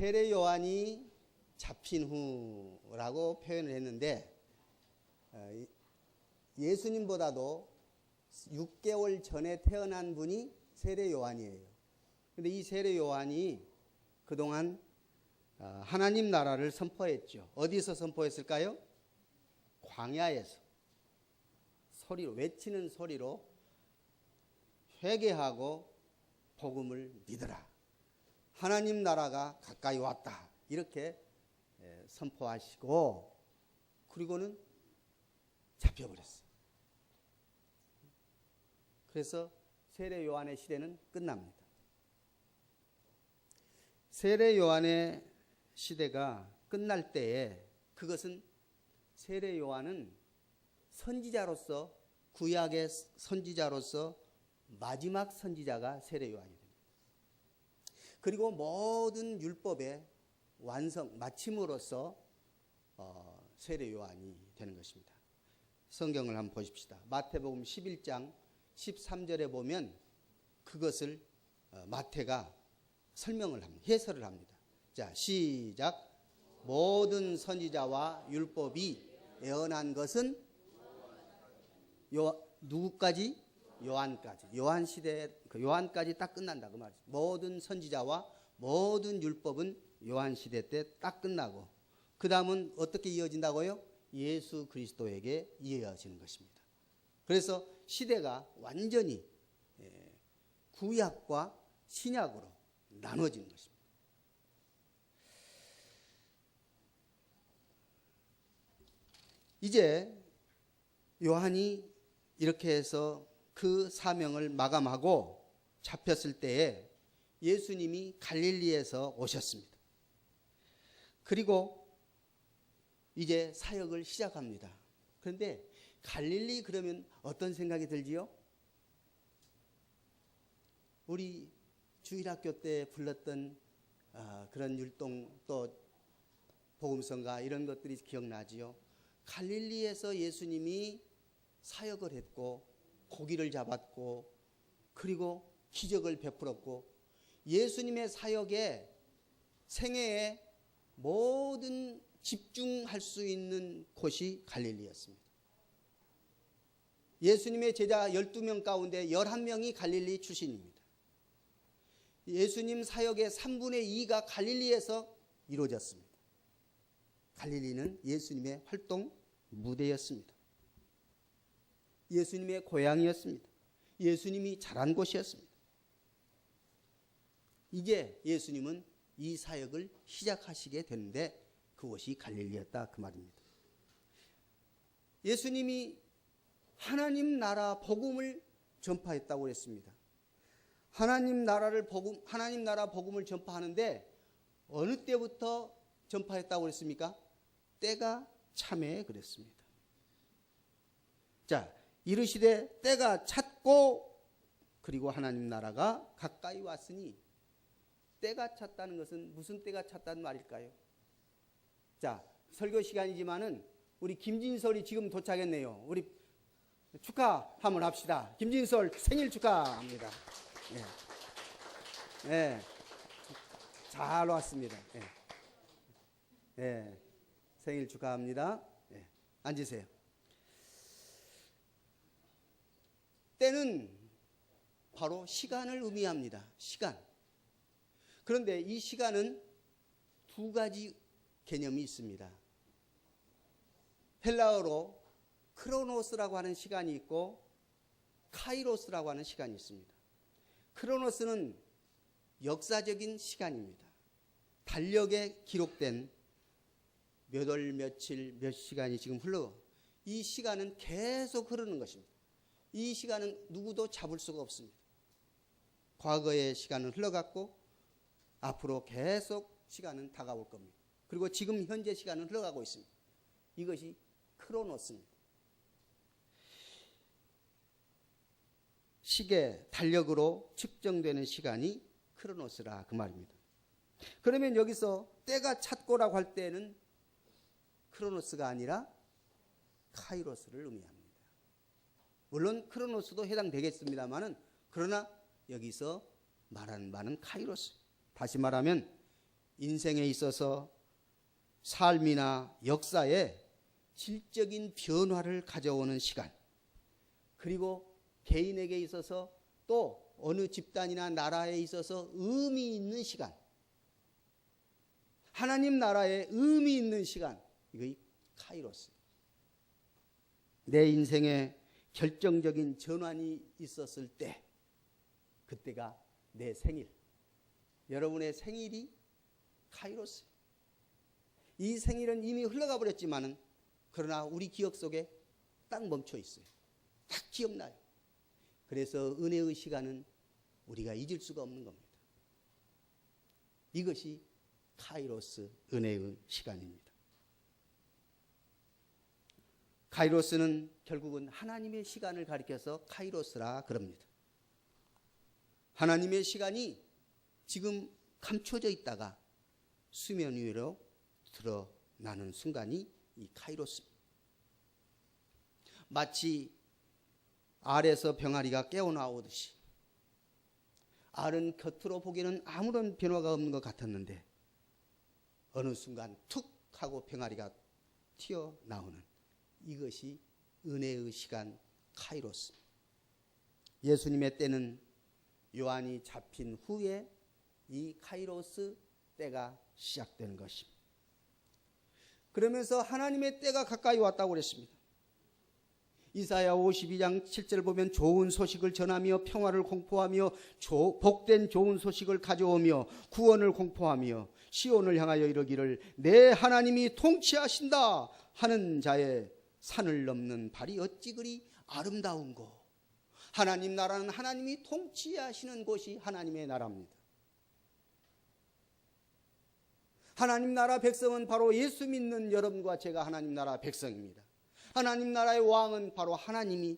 세례 요한이 잡힌 후라고 표현을 했는데 예수님보다도 6개월 전에 태어난 분이 세례 요한이에요. 그런데 이 세례 요한이 그동안 하나님 나라를 선포했죠. 어디서 선포했을까요? 광야에서 소리로, 외치는 소리로 회개하고 복음을 믿으라. 하나님 나라가 가까이 왔다. 이렇게 선포하시고 그리고는 잡혀버렸어요. 그래서 세례 요한의 시대는 끝납니다. 세례 요한의 시대가 끝날 때에 그것은 세례 요한은 선지자로서 구약의 선지자로서 마지막 선지자가 세례 요한이 됩니다. 그리고 모든 율법의 완성, 마침으로써 세례 요한이 되는 것입니다. 성경을 한번 보십시다. 마태복음 11장 13절에 보면 그것을 마태가 설명을 합니다. 해설을 합니다. 자, 시작. 모든 선지자와 율법이 예언한 것은 누구까지? 요한까지. 요한 시대, 요한까지 딱 끝난다 그 말이죠. 모든 선지자와 모든 율법은 요한 시대 때 딱 끝나고 그 다음은 어떻게 이어진다고요? 예수 그리스도에게 이어지는 것입니다. 그래서 시대가 완전히 구약과 신약으로 나눠지는 것입니다. 이제 요한이 이렇게 해서 그 사명을 마감하고 잡혔을 때에 예수님이 갈릴리에서 오셨습니다. 그리고 이제 사역을 시작합니다. 그런데 갈릴리 그러면 어떤 생각이 들지요? 우리 주일학교 때 불렀던 그런 율동 또 복음성가 이런 것들이 기억나지요. 갈릴리에서 예수님이 사역을 했고 고기를 잡았고 그리고 기적을 베풀었고 예수님의 사역에 생애에 모든 집중할 수 있는 곳이 갈릴리였습니다. 예수님의 제자 12명 가운데 11명이 갈릴리 출신입니다. 예수님 사역의 3분의 2가 갈릴리에서 이루어졌습니다. 갈릴리는 예수님의 활동 무대였습니다. 예수님의 고향이었습니다. 예수님이 자란 곳이었습니다. 이제 예수님은 이 사역을 시작하시게 되는데 그곳이 갈릴리였다 그 말입니다. 예수님이 하나님 나라 복음을 전파했다고 했습니다. 하나님 나라 복음을 전파하는데 어느 때부터 전파했다고 그랬습니까? 때가 참에 그랬습니다. 자, 이르시되 때가 찼고 그리고 하나님 나라가 가까이 왔으니 때가 찼다는 것은 무슨 때가 찼다는 말일까요? 자, 설교 시간이지만은 우리 김진설이 지금 도착했네요. 우리 축하 한번 합시다. 김진설 생일 축하합니다. 네. 네. 잘 왔습니다. 네. 네. 생일 축하합니다. 네. 앉으세요. 때는 바로 시간을 의미합니다. 시간. 그런데 이 시간은 두 가지 개념이 있습니다. 헬라어로 크로노스라고 하는 시간이 있고 카이로스라고 하는 시간이 있습니다. 크로노스는 역사적인 시간입니다. 달력에 기록된 몇 월, 며칠, 몇 시간이 지금 흘러 이 시간은 계속 흐르는 것입니다. 이 시간은 누구도 잡을 수가 없습니다. 과거의 시간은 흘러갔고 앞으로 계속 시간은 다가올 겁니다. 그리고 지금 현재 시간은 흘러가고 있습니다. 이것이 크로노스입니다. 시계, 달력으로 측정되는 시간이 크로노스라 그 말입니다. 그러면 여기서 때가 찼고라고 할 때는 크로노스가 아니라 카이로스를 의미합니다. 물론 크로노스도 해당되겠습니다만은 그러나 여기서 말하는 바는 카이로스. 다시 말하면 인생에 있어서 삶이나 역사에 질적인 변화를 가져오는 시간, 그리고 개인에게 있어서 또 어느 집단이나 나라에 있어서 의미 있는 시간, 하나님 나라에 의미 있는 시간, 이거 카이로스. 내 인생에 결정적인 전환이 있었을 때, 그때가 내 생일, 여러분의 생일이 카이로스. 이 생일은 이미 흘러가 버렸지만은 그러나 우리 기억 속에 딱 멈춰 있어요. 딱 기억나요. 그래서 은혜의 시간은 우리가 잊을 수가 없는 겁니다. 이것이 카이로스, 은혜의 시간입니다. 카이로스는 결국은 하나님의 시간을 가리켜서 카이로스라 그럽니다. 하나님의 시간이 지금 감춰져 있다가 수면 위로 드러나는 순간이 이 카이로스입니다. 마치 알에서 병아리가 깨어나오듯이, 알은 겉으로 보기에는 아무런 변화가 없는 것 같았는데 어느 순간 툭 하고 병아리가 튀어나오는, 이것이 은혜의 시간 카이로스. 예수님의 때는 요한이 잡힌 후에 이 카이로스 때가 시작되는 것입니다. 그러면서 하나님의 때가 가까이 왔다고 그랬습니다. 이사야 52장 7절 보면 좋은 소식을 전하며 평화를 공포하며 복된 좋은 소식을 가져오며 구원을 공포하며 시온을 향하여 이르기를 내 하나님이 통치하신다 하는 자의 산을 넘는 발이 어찌 그리 아름다운고. 하나님 나라는 하나님이 통치하시는 곳이 하나님의 나라입니다. 하나님 나라 백성은 바로 예수 믿는 여러분과 제가 하나님 나라 백성입니다. 하나님 나라의 왕은 바로 하나님이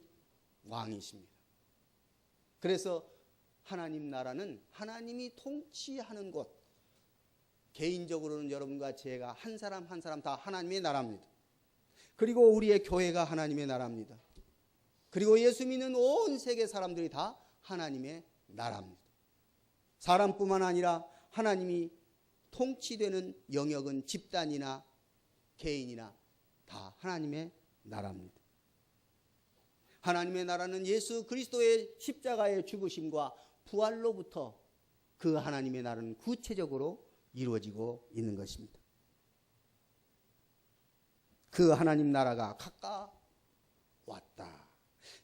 왕이십니다. 그래서 하나님 나라는 하나님이 통치하는 곳, 개인적으로는 여러분과 제가 한 사람 한 사람 다 하나님의 나라입니다. 그리고 우리의 교회가 하나님의 나라입니다. 그리고 예수 믿는 온 세계 사람들이 다 하나님의 나라입니다. 사람뿐만 아니라 하나님이 통치되는 영역은 집단이나 개인이나 다 하나님의 나라입니다. 하나님의 나라는 예수 그리스도의 십자가의 죽으심과 부활로부터 그 하나님의 나라는 구체적으로 이루어지고 있는 것입니다. 그 하나님 나라가 가까이 왔다.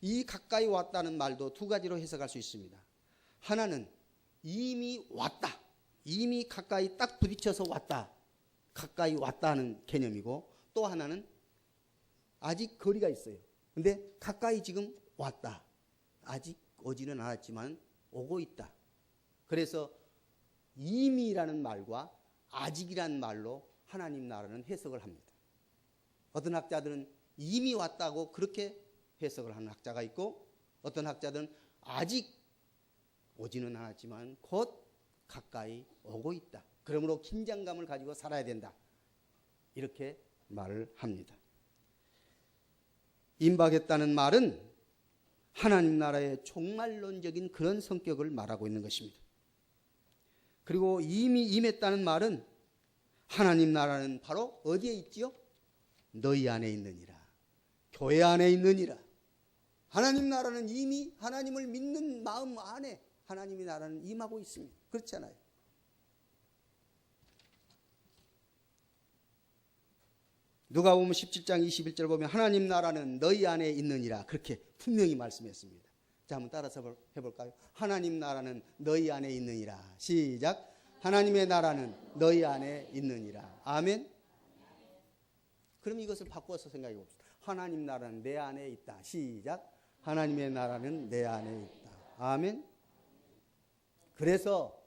이 가까이 왔다는 말도 두 가지로 해석할 수 있습니다. 하나는 이미 왔다. 이미 가까이 딱 부딪혀서 왔다. 가까이 왔다는 개념이고, 또 하나는 아직 거리가 있어요. 근데 가까이 지금 왔다. 아직 오지는 않았지만 오고 있다. 그래서 이미라는 말과 아직이라는 말로 하나님 나라는 해석을 합니다. 어떤 학자들은 이미 왔다고 그렇게 해석을 하는 학자가 있고, 어떤 학자들은 아직 오지는 않았지만 곧 가까이 오고 있다. 그러므로 긴장감을 가지고 살아야 된다. 이렇게 말을 합니다. 임박했다는 말은 하나님 나라의 종말론적인 그런 성격을 말하고 있는 것입니다. 그리고 이미 임했다는 말은 하나님 나라는 바로 어디에 있지요? 너희 안에 있느니라. 교회 안에 있느니라. 하나님 나라는 이미 하나님을 믿는 마음 안에 하나님의 나라는 임하고 있습니다. 그렇잖아요. 누가복음 17장 21절 보면 하나님 나라는 너희 안에 있느니라. 그렇게 분명히 말씀했습니다. 자, 한번 따라서 해볼까요? 하나님 나라는 너희 안에 있느니라. 시작. 하나님의 나라는 너희 안에 있느니라. 아멘. 그럼 이것을 바꿔서 생각해 봅시다. 하나님 나라는 내 안에 있다. 시작. 하나님의 나라는 내 안에 있다. 아멘. 그래서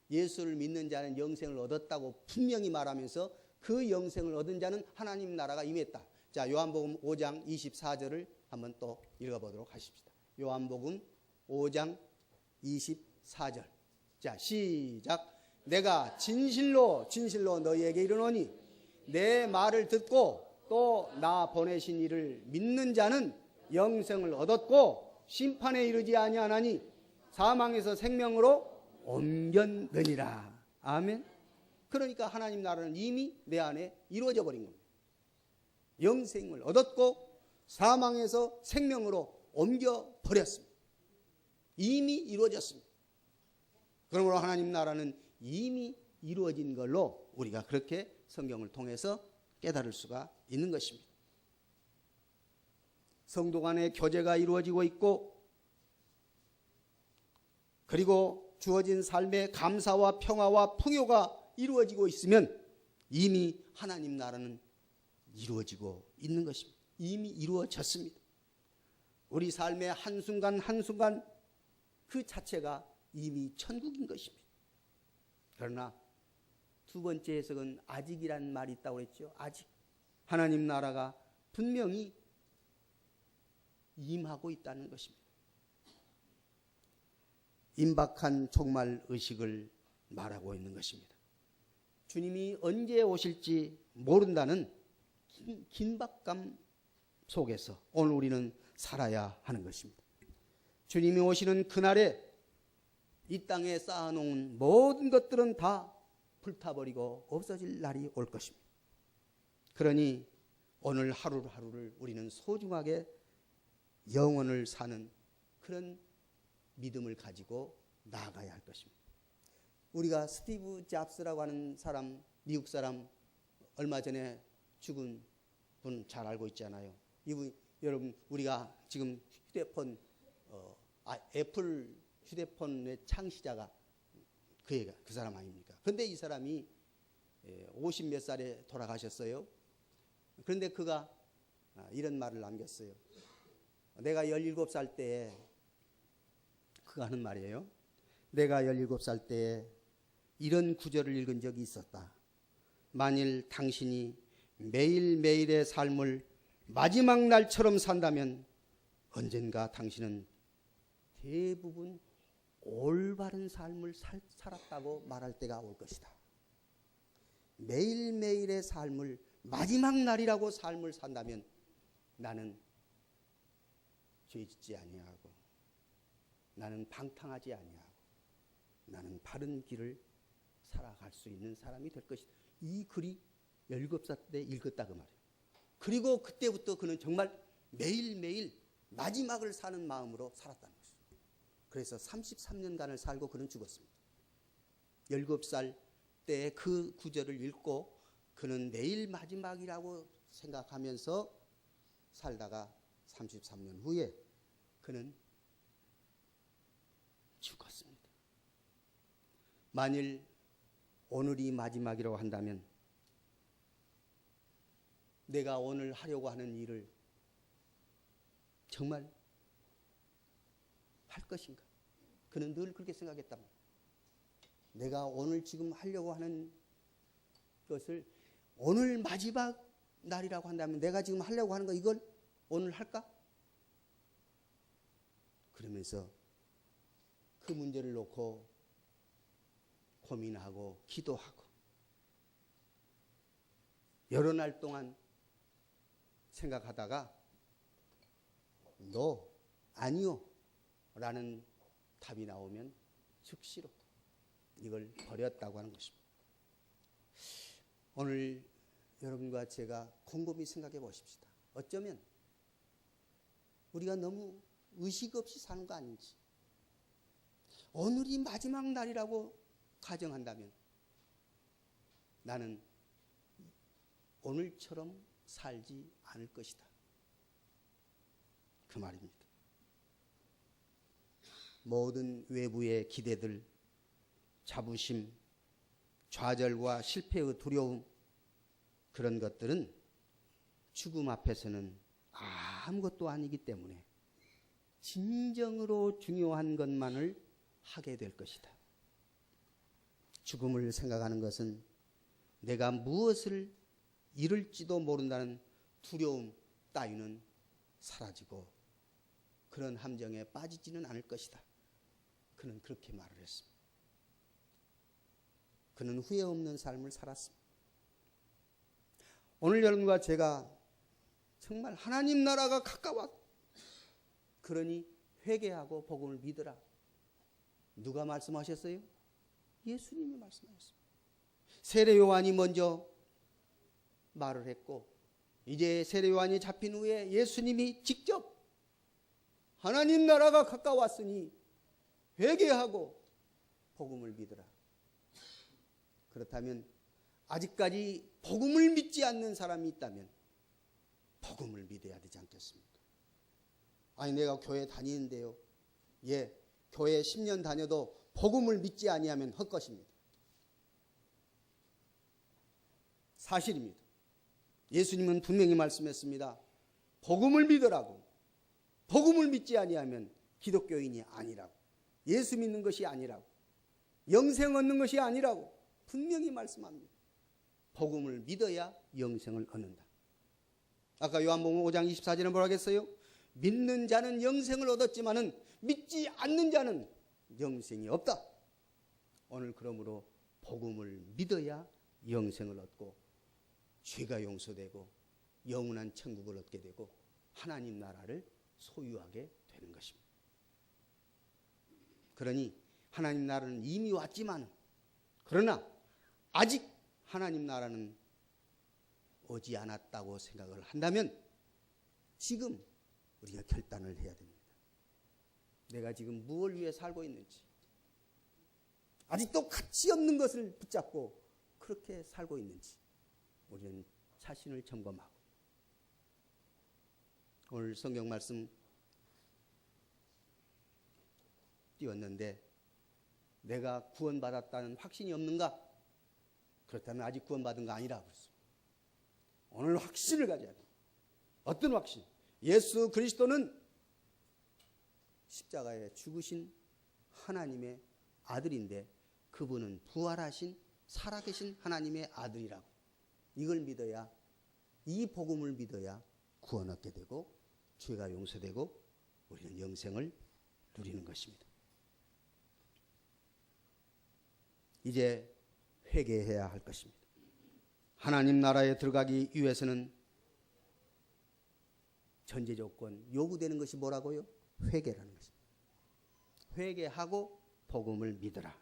예수를 믿는 자는 영생을 얻었다고 분명히 말하면서 그 영생을 얻은 자는 하나님 나라가 임했다. 자, 요한복음 5장 24절을 한번 또 읽어보도록 하십시다. 요한복음 5장 24절. 자, 시작. 내가 진실로 너희에게 이르노니 내 말을 듣고 또 나 보내신 이를 믿는 자는 영생을 얻었고 심판에 이르지 아니하나니 사망에서 생명으로 옮겼느니라. 아멘. 그러니까 하나님 나라는 이미 내 안에 이루어져 버린 겁니다. 영생을 얻었고 사망에서 생명으로 옮겨 버렸습니다. 이미 이루어졌습니다. 그러므로 하나님 나라는 이미 이루어진 걸로 우리가 그렇게 성경을 통해서 깨달을 수가 있는 것입니다. 성도 간의 교제가 이루어지고 있고, 그리고 주어진 삶의 감사와 평화와 풍요가 이루어지고 있으면 이미 하나님 나라는 이루어지고 있는 것입니다. 이미 이루어졌습니다. 우리 삶의 한순간 한순간 그 자체가 이미 천국인 것입니다. 그러나 두 번째 해석은 아직이라는 말이 있다고 그랬죠. 아직 하나님 나라가 분명히 임하고 있다는 것입니다. 임박한 종말 의식을 말하고 있는 것입니다. 주님이 언제 오실지 모른다는 긴박감 속에서 오늘 우리는 살아야 하는 것입니다. 주님이 오시는 그날에 이 땅에 쌓아놓은 모든 것들은 다 불타버리고 없어질 날이 올 것입니다. 그러니 오늘 하루하루를 우리는 소중하게 영원을 사는 그런 믿음을 가지고 나아가야 할 것입니다. 우리가 스티브 잡스라고 하는 사람, 미국 사람, 얼마 전에 죽은 분 잘 알고 있잖아요. 이분, 여러분, 우리가 지금 휴대폰, 애플 휴대폰의 창시자가 그 사람 아닙니까? 그런데 이 사람이 50 몇 살에 돌아가셨어요. 그런데 그가 이런 말을 남겼어요. 내가 17살 때에, 그가 하는 말이에요. 내가 17살 때에 이런 구절을 읽은 적이 있었다. 만일 당신이 매일매일의 삶을 마지막 날처럼 산다면 언젠가 당신은 대부분 올바른 삶을 살았다고 말할 때가 올 것이다. 매일매일의 삶을 마지막 날이라고 삶을 산다면 나는 죄짓지 아니하고 나는 방탕하지 아니하고 나는 바른 길을 살아갈 수 있는 사람이 될 것이다. 이 글이 17살 때 읽었다 그 말이에요. 그리고 그때부터 그는 정말 매일매일 마지막을 사는 마음으로 살았다는 것이죠. 그래서 33년간을 살고 그는 죽었습니다. 17살 때 그 구절을 읽고 그는 내일 마지막이라고 생각하면서 살다가 33년 후에 그는 죽었습니다. 만일 오늘이 마지막이라고 한다면 내가 오늘 하려고 하는 일을 정말 할 것인가? 그는 늘 그렇게 생각했단 말이에요. 내가 오늘 지금 하려고 하는 것을 오늘 마지막 날이라고 한다면 내가 지금 하려고 하는 거 이걸 오늘 할까? 그러면서 그 문제를 놓고 고민하고 기도하고 여러 날 동안 생각하다가 너 아니요 라는 답이 나오면 즉시로 이걸 버렸다고 하는 것입니다. 오늘 여러분과 제가 곰곰이 생각해 보십시다. 어쩌면 우리가 너무 의식 없이 사는 거 아닌지, 오늘이 마지막 날이라고 가정한다면 나는 오늘처럼 살지 않을 것이다. 그 말입니다. 모든 외부의 기대들, 자부심, 좌절과 실패의 두려움, 그런 것들은 죽음 앞에서는 아무것도 아니기 때문에 진정으로 중요한 것만을 하게 될 것이다. 죽음을 생각하는 것은 내가 무엇을 잃을지도 모른다는 두려움 따위는 사라지고 그런 함정에 빠지지는 않을 것이다. 그는 그렇게 말을 했습니다. 그는 후회 없는 삶을 살았습니다. 오늘 여러분과 제가 정말 하나님 나라가 가까워, 그러니 회개하고 복음을 믿으라. 누가 말씀하셨어요? 예수님이 말씀하셨습니다. 세례 요한이 먼저 말을 했고, 이제 세례 요한이 잡힌 후에 예수님이 직접 하나님 나라가 가까웠으니 회개하고 복음을 믿으라. 그렇다면 아직까지 복음을 믿지 않는 사람이 있다면 복음을 믿어야 되지 않겠습니까? 아니, 내가 교회 다니는데요. 예, 교회 10년 다녀도 복음을 믿지 아니하면 헛것입니다. 사실입니다. 예수님은 분명히 말씀했습니다. 복음을 믿으라고. 복음을 믿지 아니하면 기독교인이 아니라고. 예수 믿는 것이 아니라고. 영생 얻는 것이 아니라고 분명히 말씀합니다. 복음을 믿어야 영생을 얻는다. 아까 요한복음 5장 24절에 뭐라 했어요? 믿는 자는 영생을 얻었지만은 믿지 않는 자는 영생이 없다. 오늘 그러므로 복음을 믿어야 영생을 얻고 죄가 용서되고 영원한 천국을 얻게 되고 하나님 나라를 소유하게 되는 것입니다. 그러니 하나님 나라는 이미 왔지만, 그러나 아직 하나님 나라는 오지 않았다고 생각을 한다면 지금 우리가 결단을 해야 됩니다. 내가 지금 무엇을 위해 살고 있는지, 아직도 가치 없는 것을 붙잡고 그렇게 살고 있는지 우리는 자신을 점검하고, 오늘 성경 말씀 띄웠는데 내가 구원받았다는 확신이 없는가? 그렇다면 아직 구원받은 거 아니라 그랬습니다. 오늘 확신을 가져야 됩니다. 어떤 확신? 예수 그리스도는 십자가에 죽으신 하나님의 아들인데 그분은 부활하신 살아계신 하나님의 아들이라고. 이걸 믿어야, 이 복음을 믿어야 구원 얻게 되고 죄가 용서되고 우리는 영생을 누리는 것입니다. 이제 회개해야 할 것입니다. 하나님 나라에 들어가기 위해서는 전제 조건, 요구되는 것이 뭐라고요? 회개라는 것입니다. 회개하고 복음을 믿어라.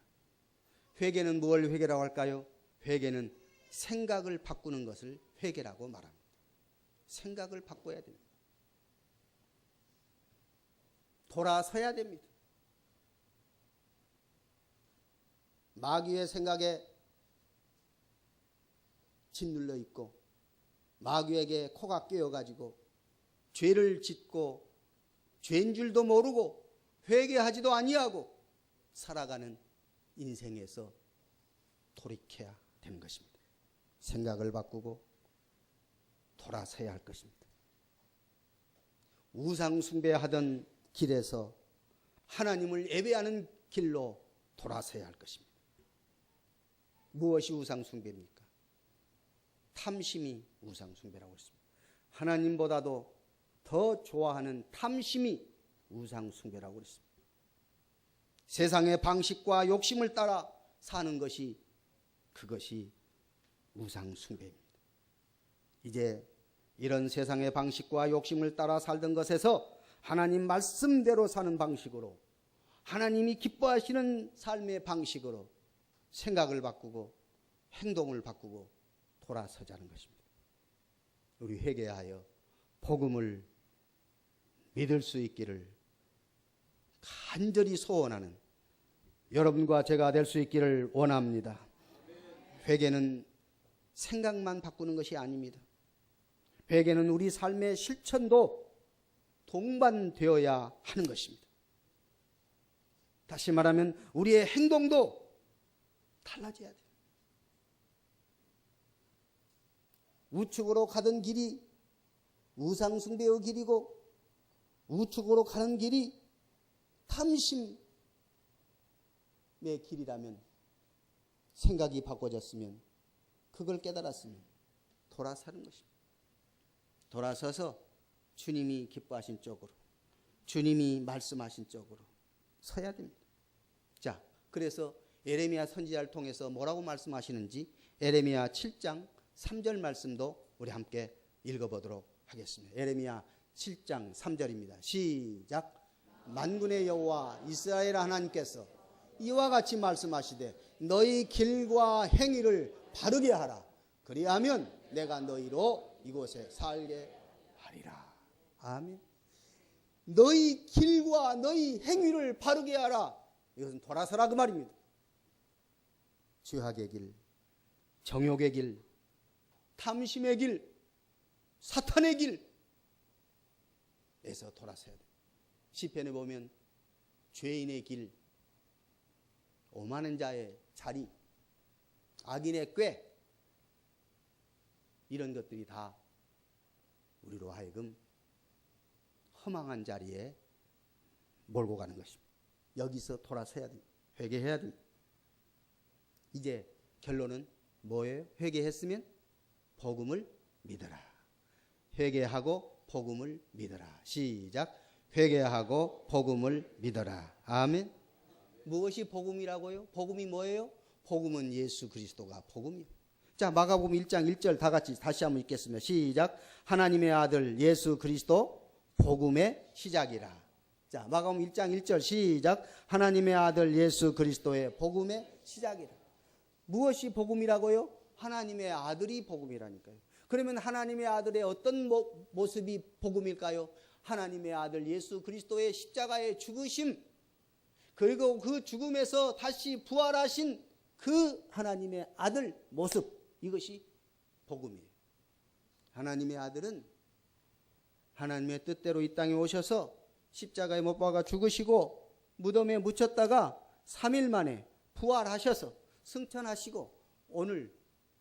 회개는 무엇을 회개라고 할까요? 회개는 생각을 바꾸는 것을 회개라고 말합니다. 생각을 바꿔야 됩니다. 돌아서야 됩니다. 마귀의 생각에 짓눌려 있고 마귀에게 코가 끼어가지고 죄를 짓고 죄인 줄도 모르고 회개하지도 아니하고 살아가는 인생에서 돌이켜야 되는 것입니다. 생각을 바꾸고 돌아서야 할 것입니다. 우상 숭배하던 길에서 하나님을 예배하는 길로 돌아서야 할 것입니다. 무엇이 우상 숭배입니까? 탐심이 우상 숭배라고 했습니다. 하나님보다도 더 좋아하는 탐심이 우상 숭배라고 했습니다. 세상의 방식과 욕심을 따라 사는 것이, 그것이 우상 숭배입니다. 이제 이런 세상의 방식과 욕심을 따라 살던 것에서 하나님 말씀대로 사는 방식으로, 하나님이 기뻐하시는 삶의 방식으로 생각을 바꾸고 행동을 바꾸고 돌아서자는 것입니다. 우리 회개하여 복음을 믿을 수 있기를 간절히 소원하는 여러분과 제가 될 수 있기를 원합니다. 회개는 생각만 바꾸는 것이 아닙니다. 회개는 우리 삶의 실천도 동반되어야 하는 것입니다. 다시 말하면 우리의 행동도 달라져야 돼요. 우측으로 가던 길이 우상숭배의 길이고 우측으로 가는 길이 탐심의 길이라면, 생각이 바꿔졌으면, 그걸 깨달았으면 돌아서는 것입니다. 돌아서서 주님이 기뻐하신 쪽으로, 주님이 말씀하신 쪽으로 서야 됩니다. 자, 그래서 예레미야 선지자를 통해서 뭐라고 말씀하시는지 예레미야 7장 3절 말씀도 우리 함께 읽어보도록 하겠습니다. 예레미야 7장 3절입니다. 시작. 만군의 여호와 이스라엘 하나님께서 이와 같이 말씀하시되 너희 길과 행위를 바르게 하라. 그리하면 내가 너희로 이곳에 살게 하리라. 아멘. 너희 길과 너희 행위를 바르게 하라. 이것은 돌아서라 그 말입니다. 죄악의 길, 정욕의 길, 탐심의 길, 사탄의 길에서 돌아서야 돼. 시편에 보면 죄인의 길, 오만한 자의 자리, 악인의 꾀, 이런 것들이 다 우리로 하여금 허망한 자리에 몰고 가는 것입니다. 여기서 돌아서야 됩니다. 회개해야 됩니다. 이제 결론은 뭐예요? 회개했으면 복음을 믿어라. 회개하고 복음을 믿어라. 시작. 회개하고 복음을 믿어라. 아멘. 무엇이 복음이라고요? 복음이 뭐예요? 복음은 예수 그리스도가 복음이에요. 자, 마가복음 1장 1절 다 같이 다시 한번 읽겠습니다. 시작. 하나님의 아들 예수 그리스도 복음의 시작이라. 자, 마가복음 1장 1절 시작. 하나님의 아들 예수 그리스도의 복음의 시작이라. 무엇이 복음이라고요? 하나님의 아들이 복음이라니까요. 그러면 하나님의 아들의 어떤 모습이 복음일까요? 하나님의 아들 예수 그리스도의 십자가의 죽으심, 그리고 그 죽음에서 다시 부활하신 그 하나님의 아들 모습, 이것이 복음이에요. 하나님의 아들은 하나님의 뜻대로 이 땅에 오셔서 십자가에 못 박아 죽으시고 무덤에 묻혔다가 3일 만에 부활하셔서 승천하시고 오늘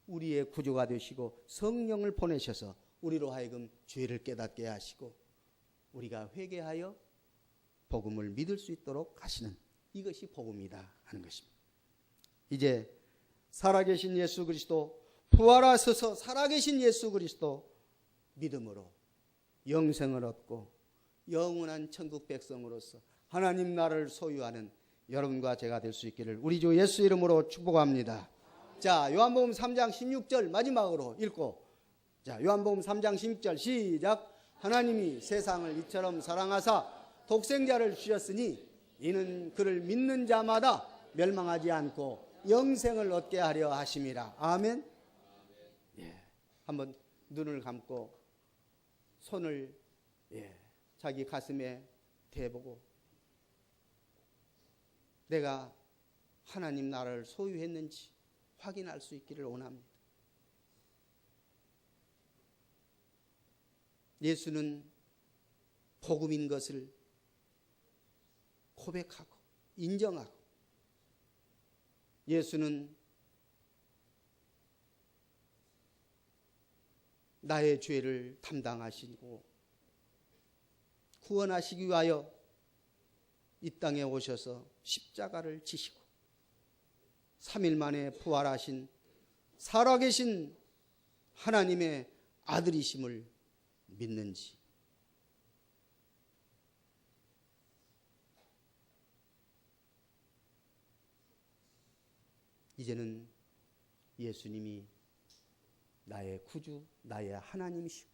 우리의 구주가 되시고 성령을 보내셔서 우리로 하여금 죄를 깨닫게 하시고 우리가 회개하여 복음을 믿을 수 있도록 하시는, 이것이 복음이다 하는 것입니다. 이제 살아계신 예수 그리스도, 부활하셔서 살아계신 예수 그리스도 믿음으로 영생을 얻고 영원한 천국 백성으로서 하나님 나라를 소유하는 여러분과 제가 될 수 있기를 우리 주 예수 이름으로 축복합니다. 자, 요한복음 3장 16절 마지막으로 읽고, 자, 요한복음 3장 16절 시작. 하나님이 세상을 이처럼 사랑하사 독생자를 주셨으니 이는 그를 믿는 자마다 멸망하지 않고 영생을 얻게 하려 하심이라. 아멘. 예, 한번 눈을 감고 손을 자기 가슴에 대보고 내가 하나님 나라를 소유했는지 확인할 수 있기를 원합니다. 예수는 복음인 것을 고백하고 인정하고, 예수는 나의 죄를 담당하시고 구원하시기 위하여 이 땅에 오셔서 십자가를 지시고 3일 만에 부활하신 살아계신 하나님의 아들이심을 믿는지, 이제는 예수님이 나의 구주, 나의 하나님이시고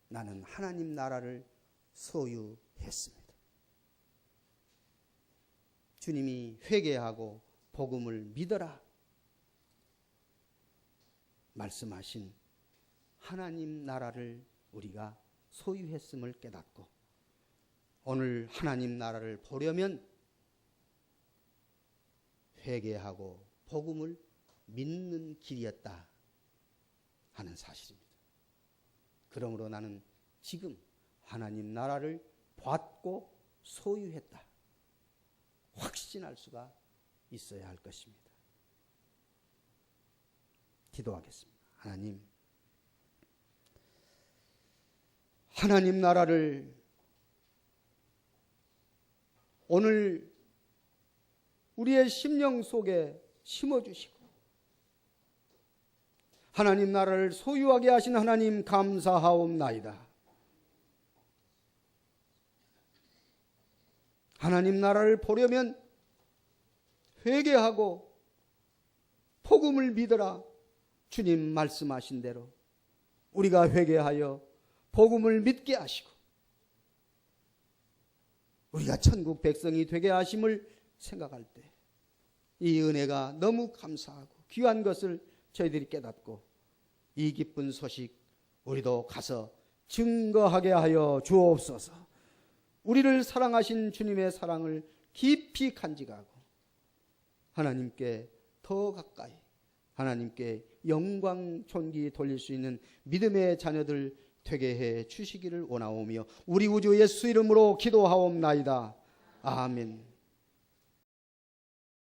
나는 하나님 나라를 소유했습니다. 주님이 회개하고 복음을 믿어라 말씀하신 하나님 나라를 우리가 소유했음을 깨닫고 오늘 하나님 나라를 보려면 회개하고 복음을 믿는 길이었다 하는 사실입니다. 그러므로 나는 지금 하나님 나라를 받고 소유했다 확신할 수가 있어야 할 것입니다. 기도하겠습니다. 하나님 나라를 오늘 우리의 심령 속에 심어주시고 하나님 나라를 소유하게 하신 하나님 감사하옵나이다. 하나님 나라를 보려면 회개하고 복음을 믿어라 주님 말씀하신 대로 우리가 회개하여 복음을 믿게 하시고 우리가 천국 백성이 되게 하심을 생각할 때 이 은혜가 너무 감사하고 귀한 것을 저희들이 깨닫고 이 기쁜 소식 우리도 가서 증거하게 하여 주옵소서. 우리를 사랑하신 주님의 사랑을 깊이 간직하고 하나님께 더 가까이 하나님께 영광 존귀 돌릴 수 있는 믿음의 자녀들 되게 해 주시기를 원하오며 우리 우주 예수 이름으로 기도하옵나이다. 아멘.